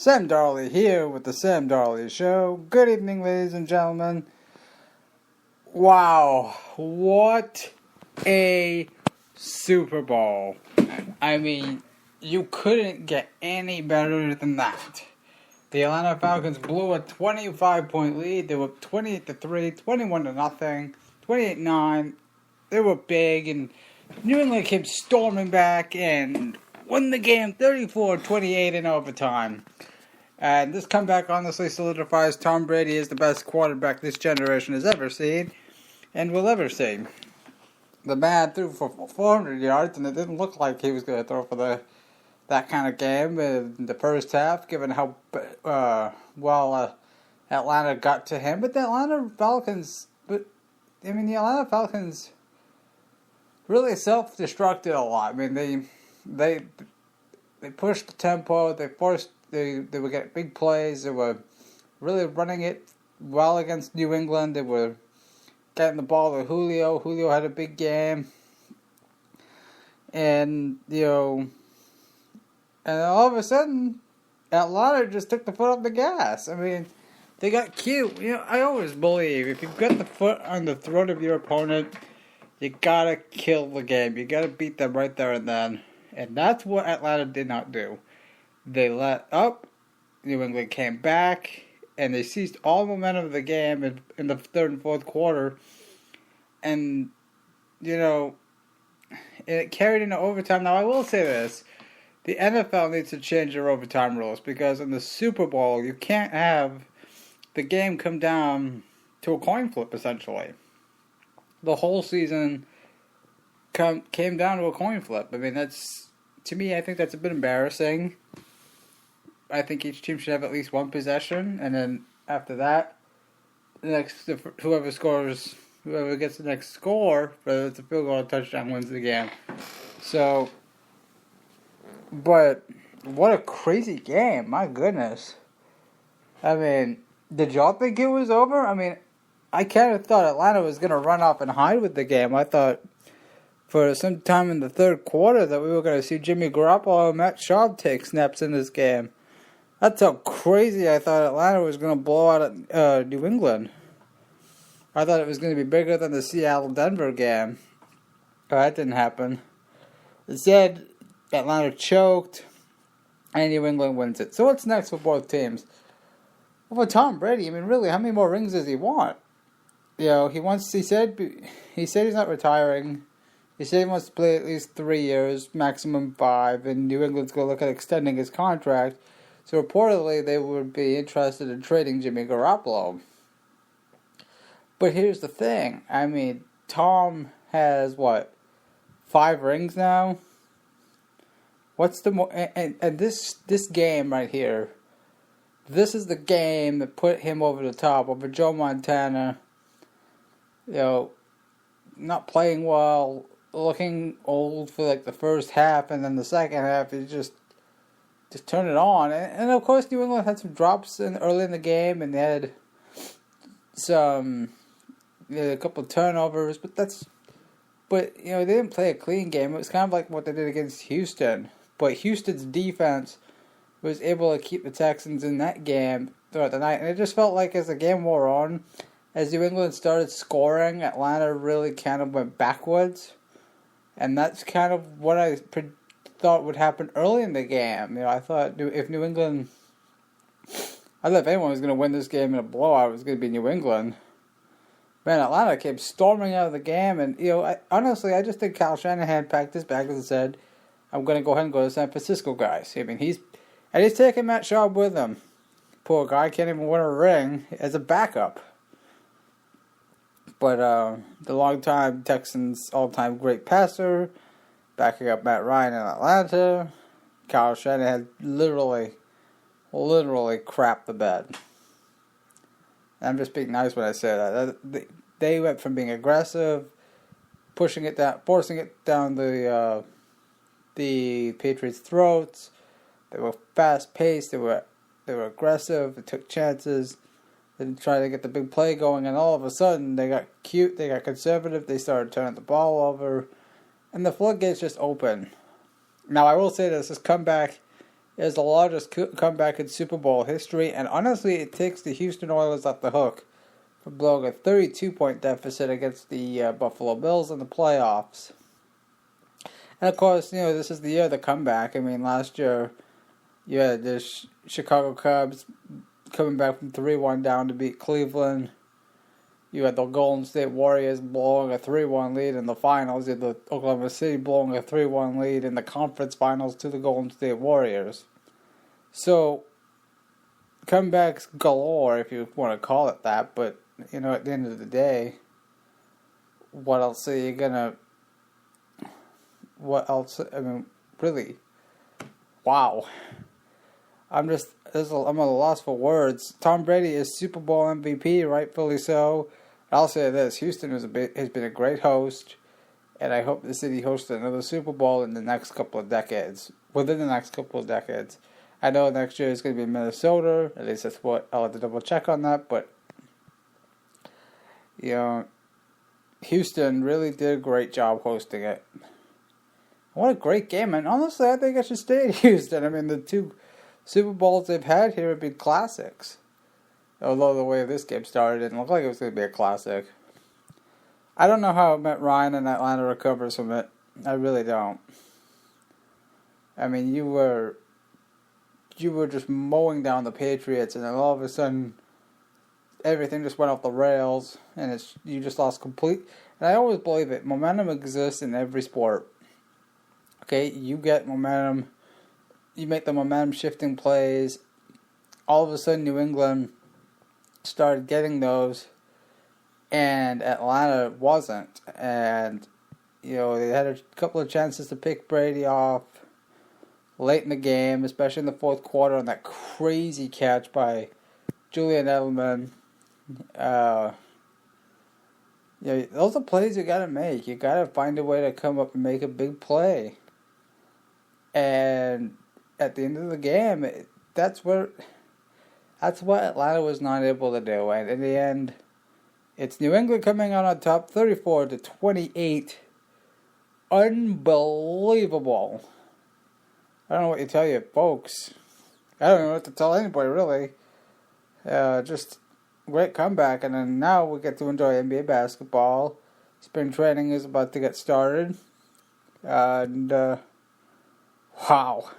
Sam Darley here with the Sam Darley Show. Good evening, ladies and gentlemen. Wow, what a Super Bowl. I mean, you couldn't get any better than that. The Atlanta Falcons blew a 25-point lead. They were 28-3, 21-0, 28-9. They were big, and New England came storming back and won the game 34-28 in overtime. And this comeback honestly solidifies Tom Brady as the best quarterback this generation has ever seen and will ever see. The man threw for 400 yards, and it didn't look like he was going to throw for that kind of game in the first half, given how well Atlanta got to him. But the Atlanta Falcons really self-destructed a lot. I mean, they pushed the tempo. They were getting big plays. They were really running it well against New England. They were getting the ball to Julio. Julio had a big game. And, and all of a sudden, Atlanta just took the foot off the gas. I mean, they got cute. I always believe if you've got the foot on the throat of your opponent, you gotta kill the game. You gotta beat them right there and then. And that's what Atlanta did not do. They let up. New England came back, and they seized all momentum of the game in the third and fourth quarter. And, it carried into overtime. Now, I will say this. The NFL needs to change their overtime rules, because in the Super Bowl, you can't have the game come down to a coin flip, essentially. The whole season came down to a coin flip. I mean, to me, I think that's a bit embarrassing. I think each team should have at least one possession, and then after that, whoever gets the next score, whether it's a field goal or a touchdown, wins the game. So, but what a crazy game! My goodness. I mean, did y'all think it was over? I mean, I kind of thought Atlanta was going to run off and hide with the game. I thought for some time in the third quarter that we were going to see Jimmy Garoppolo and Matt Schaub take snaps in this game. That's how crazy I thought Atlanta was going to blow out New England. I thought it was going to be bigger than the Seattle-Denver game. But that didn't happen. Instead, Atlanta choked, and New England wins it. So what's next for both teams? Well, for Tom Brady, I mean, really, how many more rings does he want? He said he's not retiring. He said he wants to play at least 3 years, maximum 5, and New England's going to look at extending his contract. So reportedly, they would be interested in trading Jimmy Garoppolo. But here's the thing. I mean, Tom has, 5 rings now? What's the more... And this game right here, this is the game that put him over the top, over Joe Montana. Not playing well, looking old for the first half, and then the second half, he just turn it on. And of course, New England had some drops early in the game, and they had a couple of turnovers, but they didn't play a clean game. It was kind of like what they did against Houston. But Houston's defense was able to keep the Texans in that game throughout the night, and it just felt like as the game wore on, as New England started scoring, Atlanta really kind of went backwards. And that's kind of what I thought would happen early in the game. I thought if anyone was going to win this game in a blowout, it was going to be New England. Man, Atlanta came storming out of the game, and I just think Kyle Shanahan packed his bag and said, "I'm going to go ahead and go to San Francisco, guys." I mean, he's taking Matt Schaub with him. Poor guy can't even win a ring as a backup. But the longtime Texans all-time great passer, backing up Matt Ryan in Atlanta, Kyle Shanahan literally crapped the bed. And I'm just being nice when I say that. They went from being aggressive, forcing it down the Patriots' throats. They were fast-paced. They were aggressive. They took chances. They tried to get the big play going, and all of a sudden they got cute. They got conservative. They started turning the ball over. And the floodgates just opened. Now, I will say this comeback is the largest comeback in Super Bowl history, and honestly, it takes the Houston Oilers off the hook for blowing a 32-point deficit against the Buffalo Bills in the playoffs. And of course, this is the year of the comeback. I mean, last year you had the Chicago Cubs coming back from 3-1 down to beat Cleveland. You had the Golden State Warriors blowing a 3-1 lead in the finals. You had the Oklahoma City blowing a 3-1 lead in the conference finals to the Golden State Warriors. So, comebacks galore, if you want to call it that. But, at the end of the day, what else are you going to... What else? I mean, really, wow. I'm at a loss for words. Tom Brady is Super Bowl MVP, rightfully so. I'll say this: Houston has been a great host, and I hope the city hosts another Super Bowl in the next couple of decades. Within the next couple of decades, I know next year is going to be Minnesota. At least that's what I'll have to double check on that. But Houston really did a great job hosting it. What a great game, and honestly, I think I should stay in Houston. I mean, the 2 Super Bowls they've had here have been classics. Although the way this game started didn't look like it was going to be a classic. I don't know how Matt Ryan and Atlanta recovers from it. I really don't. I mean, you were just mowing down the Patriots, and then all of a sudden, everything just went off the rails, and you just lost complete. And I always believe it. Momentum exists in every sport. Okay, you get momentum. You make the momentum shifting plays. All of a sudden, New England started getting those, and Atlanta wasn't. And, they had a couple of chances to pick Brady off late in the game, especially in the fourth quarter on that crazy catch by Julian Edelman. Those are plays you got to make. You got to find a way to come up and make a big play. And at the end of the game, that's what Atlanta was not able to do. And in the end, it's New England coming out on top 34-28. Unbelievable. I don't know what to tell you, folks. I don't know what to tell anybody, really. Just great comeback. And then now we get to enjoy NBA basketball. Spring training is about to get started. And, wow.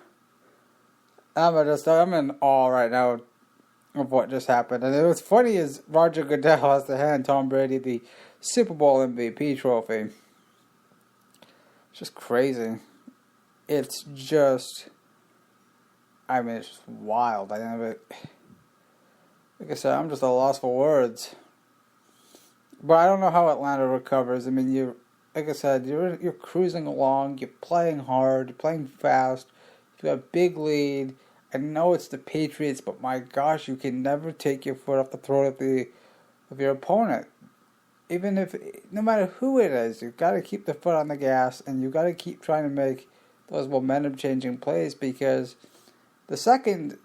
I'm in awe right now of what just happened. And what's funny is Roger Goodell has to hand Tom Brady the Super Bowl MVP trophy. It's just crazy. It's just wild. Like I said, I'm just at a loss for words. But I don't know how Atlanta recovers. I mean, like I said, you're cruising along, you're playing hard, you're playing fast, you have a big lead. I know it's the Patriots, but my gosh, you can never take your foot off the throat of your opponent. No matter who it is, you've got to keep the foot on the gas, and you've got to keep trying to make those momentum-changing plays, because the second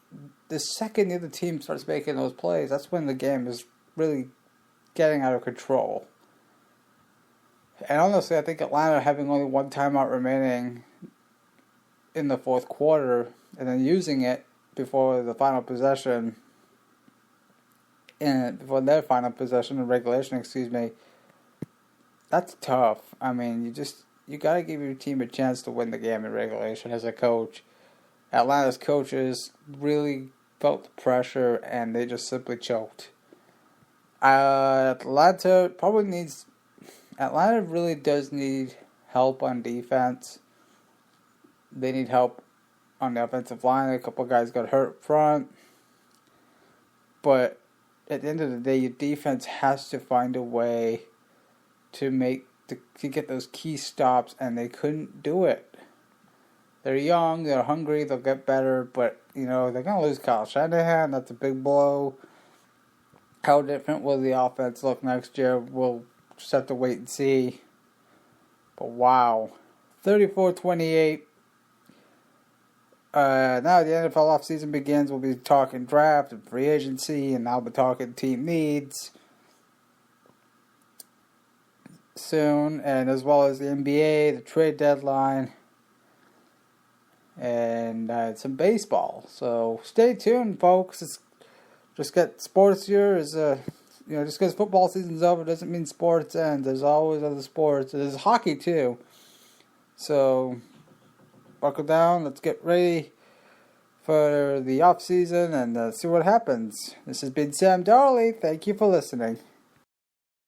the other team starts making those plays, that's when the game is really getting out of control. And honestly, I think Atlanta having only one timeout remaining in the fourth quarter, and then using it before the final possession, before their final possession of regulation, that's tough. I mean, you got to give your team a chance to win the game in regulation as a coach. Atlanta's coaches really felt the pressure, and they just simply choked. Atlanta really does need help on defense. They need help on the offensive line. A couple of guys got hurt up front. But at the end of the day, your defense has to find a way to get those key stops, and they couldn't do it. They're young, they're hungry, they'll get better, but, they're going to lose Kyle Shanahan. That's a big blow. How different will the offense look next year? We'll just have to wait and see. But wow. 34-28. Now the NFL offseason begins. We'll be talking draft and free agency, and I'll be talking team needs soon, and as well as the NBA, the trade deadline. and some baseball. So stay tuned, folks. It's just get sports here is just because football season's over doesn't mean sports ends. There's always other sports. There's hockey too. So buckle down. Let's get ready for the off season and see what happens. This has been Sam Darley. Thank you for listening.